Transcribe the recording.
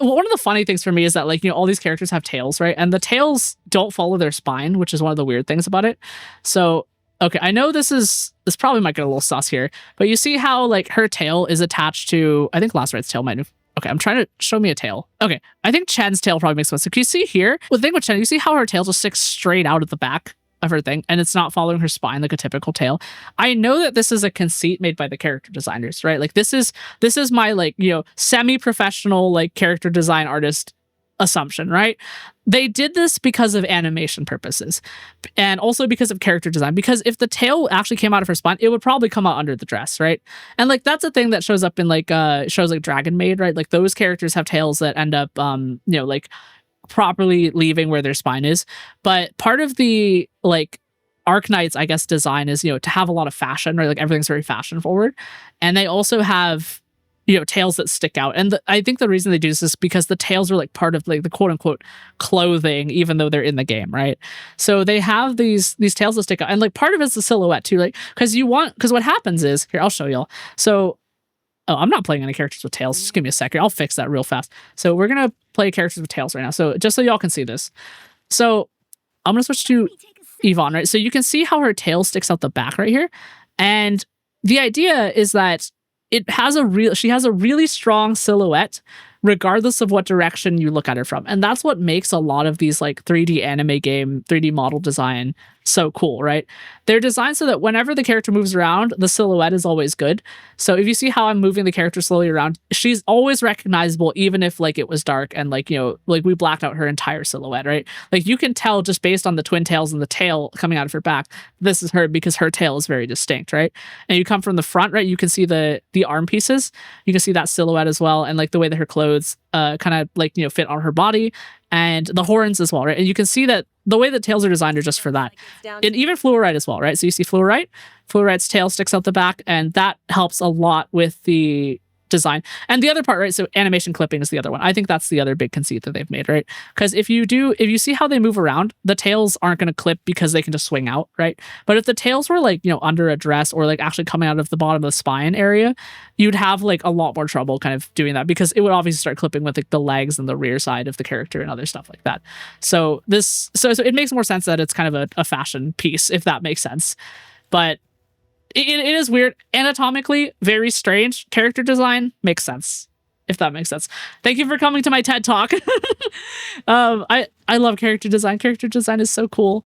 one of the funny things for me is that, like, all these characters have tails, right? And the tails don't follow their spine, which is one of the weird things about it. So, okay, I know this probably might get a little sus here, but you see how, like, her tail is attached to, I think Last Right's tail might have. Okay, I'm trying to show me a tail. Okay, I think Chen's tail probably makes sense. So can you see here? Well, the thing with Chen, you see how her tail just sticks straight out at the back of her thing, and it's not following her spine like a typical tail. I know that this is a conceit made by the character designers, right? Like, this is my, like, semi-professional, like, character design artist assumption, right? They did this because of animation purposes, and also because of character design. Because if the tail actually came out of her spine, it would probably come out under the dress, right? And, like, that's a thing that shows up in, like, shows like Dragon Maid, right? Like, those characters have tails that end up like properly leaving where their spine is. But part of the, like, Arknights, I guess, design is, to have a lot of fashion, right? Like, everything's very fashion forward, and they also have tails that stick out. And I think the reason they do this is because the tails are, like, part of, like, the quote unquote clothing, even though they're in the game, right? So they have these tails that stick out, and, like, part of it's the silhouette too, like, because what happens is, here, I'll show y'all. So, oh, I'm not playing any characters with tails. Just give me a second. I'll fix that real fast. So we're gonna play characters with tails right now. So just so y'all can see this. So I'm gonna switch to Yvonne, right? So you can see how her tail sticks out the back right here. And the idea is that she has a really strong silhouette regardless of what direction you look at her from. And that's what makes a lot of these, like, 3D anime game, 3D model design so cool, right? They're designed so that whenever the character moves around, the silhouette is always good. So if you see how I'm moving the character slowly around, she's always recognizable, even if, like, it was dark and, like, like, we blacked out her entire silhouette, right? Like, you can tell just based on the twin tails and the tail coming out of her back, this is her, because her tail is very distinct, right? And you come from the front, right? You can see the arm pieces. You can see that silhouette as well, and, like, the way that her clothes kind of, like, fit on her body, and the horns as well, right? And you can see that the way the tails are designed are just for that. And even Fluorite as well, right? So you see Fluorite's tail sticks out the back, and that helps a lot with the design. And the other part, right? So animation clipping is the other one. I think that's the other big conceit that they've made, right? Because if you see how they move around, the tails aren't going to clip because they can just swing out, right? But if the tails were, like, under a dress, or, like, actually coming out of the bottom of the spine area, you'd have, like, a lot more trouble kind of doing that, because it would obviously start clipping with, like, the legs and the rear side of the character and other stuff like that. So it makes more sense that it's kind of a fashion piece, if that makes sense. But it is weird. Anatomically, very strange. Character design makes sense, if that makes sense. Thank you for coming to my TED Talk. I love character design. Character design is so cool.